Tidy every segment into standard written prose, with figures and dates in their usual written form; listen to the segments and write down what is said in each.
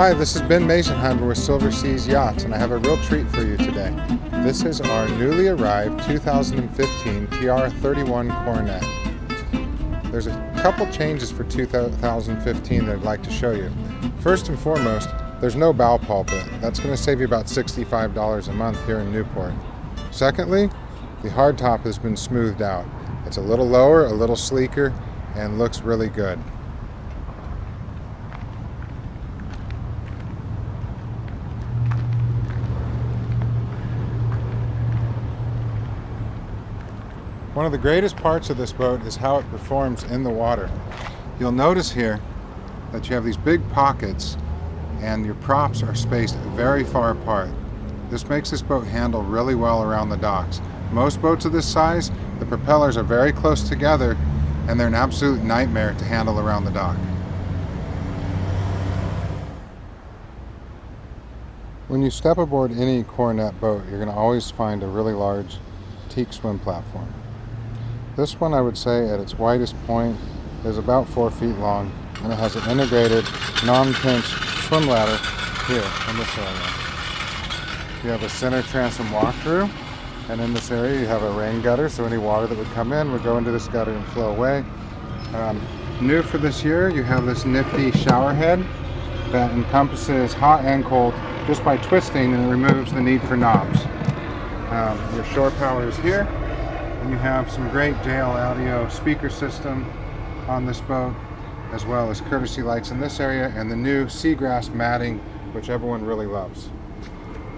Hi, this is Ben Masenheimer with Silver Seas Yachts, and I have a real treat for you today. This is our newly arrived 2015 Tiara 31 Coronet. There's a couple changes for 2015 that I'd like to show you. First and foremost, there's no bow pulpit. That's going to save you about $65 a month here in Newport. Secondly, the hardtop has been smoothed out. It's a little lower, a little sleeker, and looks really good. One of the greatest parts of this boat is how it performs in the water. You'll notice here that you have these big pockets and your props are spaced very far apart. This makes this boat handle really well around the docks. Most boats of this size, the propellers are very close together and they're an absolute nightmare to handle around the dock. When you step aboard any Coronet boat, you're going to always find a really large teak swim platform. This one, I would say, at its widest point is about 4 feet long, and it has an integrated, non-pinch swim ladder here in this area. You have a center transom Walkthru, and in this area you have a rain gutter, so any water that would come in would go into this gutter and flow away. New for this year, you have this nifty shower head that encompasses hot and cold just by twisting, and it removes the need for knobs. Your shore power is here. And you have some great JL audio speaker system on this boat, as well as courtesy lights in this area and the new seagrass matting, which everyone really loves.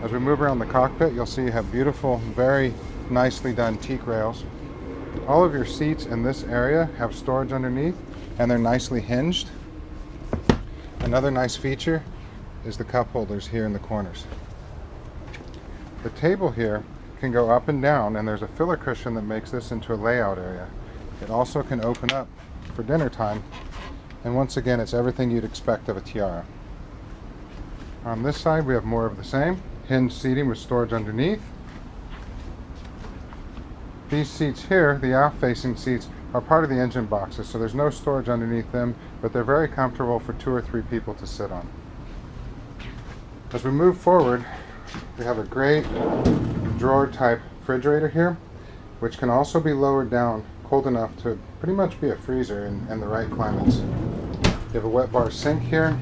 As we move around the cockpit, you'll see you have beautiful, very nicely done teak rails. All of your seats in this area have storage underneath, and they're nicely hinged. Another nice feature is the cup holders here in the corners. The table here can go up and down, and there's a filler cushion that makes this into a layout area. It also can open up for dinner time, and once again, it's everything you'd expect of a Tiara. On this side, we have more of the same, hinged seating with storage underneath. These seats here, the aft-facing seats, are part of the engine boxes, so there's no storage underneath them, but they're very comfortable for 2 or 3 people to sit on. As we move forward, we have a great drawer type refrigerator here, which can also be lowered down cold enough to pretty much be a freezer in the right climates. You have a wet bar sink here,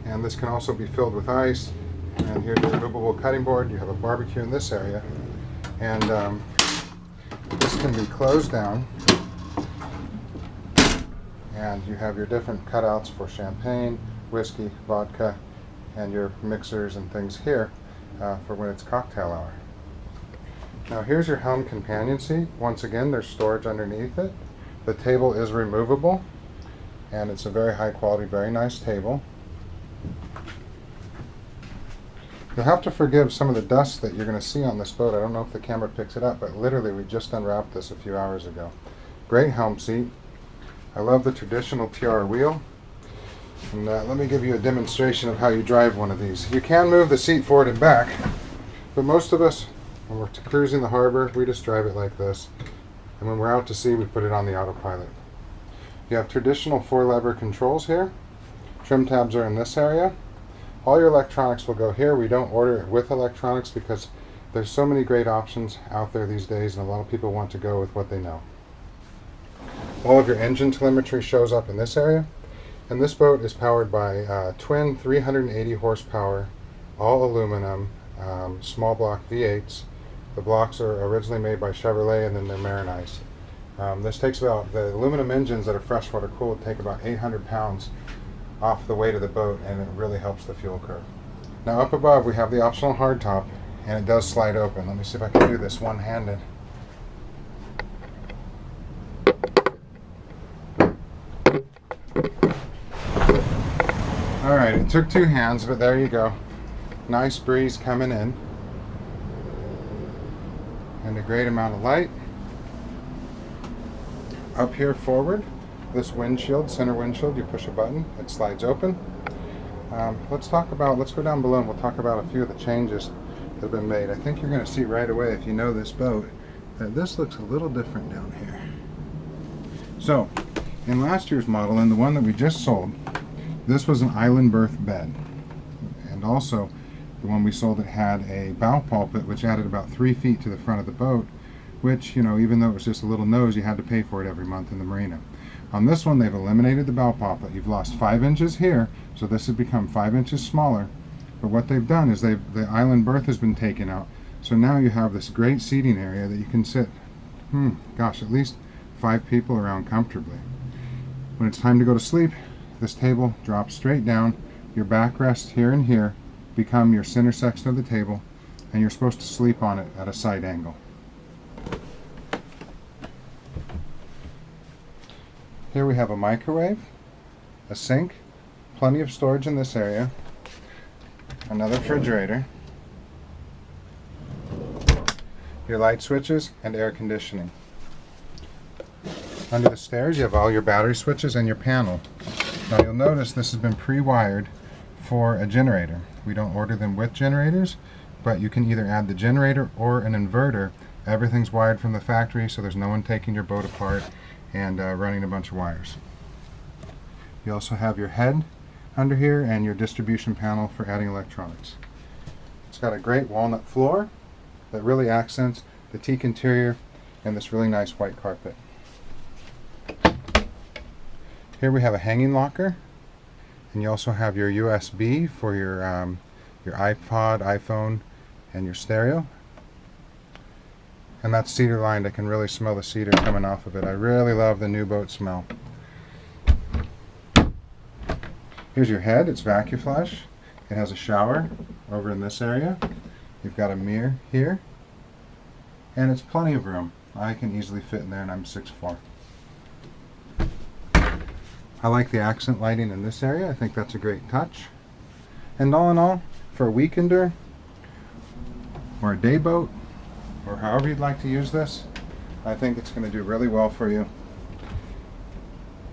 and this can also be filled with ice. And here's your removable cutting board. You have a barbecue in this area, and this can be closed down, and you have your different cutouts for champagne, whiskey, vodka, and your mixers and things here for when it's cocktail hour. Now here's your helm companion seat. Once again, there's storage underneath it. The table is removable, and it's a very high quality, very nice table. You'll have to forgive some of the dust that you're going to see on this boat. I don't know if the camera picks it up, but literally we just unwrapped this a few hours ago. Great helm seat. I love the traditional Tiara wheel. And let me give you a demonstration of how you drive one of these. You can move the seat forward and back, but most of us, when we're cruising the harbor, we just drive it like this. And when we're out to sea, we put it on the autopilot. You have traditional 4-lever controls here. Trim tabs are in this area. All your electronics will go here. We don't order it with electronics because there's so many great options out there these days, and a lot of people want to go with what they know. All of your engine telemetry shows up in this area. And this boat is powered by twin 380 horsepower, all aluminum, small block V8s. The blocks are originally made by Chevrolet, and then they're marinized. This takes about, the aluminum engines that are freshwater cooled take about 800 pounds off the weight of the boat, and it really helps the fuel curve. Now up above we have the optional hardtop, and it does slide open. Let me see if I can do this one-handed. Alright, it took 2 hands, but there you go. Nice breeze coming in. And a great amount of light. Up here forward, this windshield, center windshield, you push a button, it slides open. Let's go down below and we'll talk about a few of the changes that have been made. I think you're going to see right away, if you know this boat, that this looks a little different down here. So, in last year's model, and the one that we just sold, This was an island berth bed, and also the one we sold it had a bow pulpit which added about 3 feet to the front of the boat, which, you know, even though it was just a little nose, you had to pay for it every month in the marina. On this one, they've eliminated the bow pulpit. You've lost 5 inches here, so this has become 5 inches smaller. But what they've done is the island berth has been taken out, so now you have this great seating area that you can sit, gosh, at least 5 people around comfortably. When it's time to go to sleep, this table drops straight down, your backrest here and here become your center section of the table, and you're supposed to sleep on it at a side angle. Here we have a microwave, a sink, plenty of storage in this area, another refrigerator, your light switches, and air conditioning. Under the stairs you have all your battery switches and your panel. Now you'll notice this has been pre-wired for a generator. We don't order them with generators, but you can either add the generator or an inverter. Everything's wired from the factory, so there's no one taking your boat apart and running a bunch of wires. You also have your head under here and your distribution panel for adding electronics. It's got a great walnut floor that really accents the teak interior and this really nice white carpet. Here we have a hanging locker, and you also have your USB for your iPod, iPhone, and your stereo. And that's cedar lined. I can really smell the cedar coming off of it. I really love the new boat smell. Here's your head. It's vacuum flush. It has a shower over in this area. You've got a mirror here, and it's plenty of room. I can easily fit in there, and I'm 6'4". I like the accent lighting in this area. I think that's a great touch. And all in all, for a weekender or a day boat, or however you'd like to use this, I think it's going to do really well for you.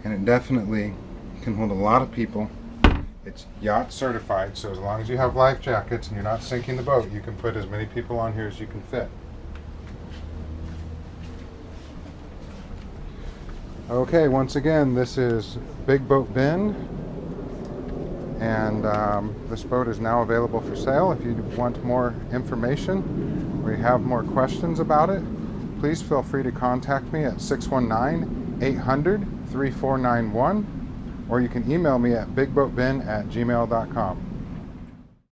And it definitely can hold a lot of people. It's yacht certified, so as long as you have life jackets and you're not sinking the boat, you can put as many people on here as you can fit. Okay, once again, this is Big Boat Ben, and this boat is now available for sale. If you want more information or you have more questions about it, please feel free to contact me at 619-800-3491, or you can email me at bigboatben@gmail.com.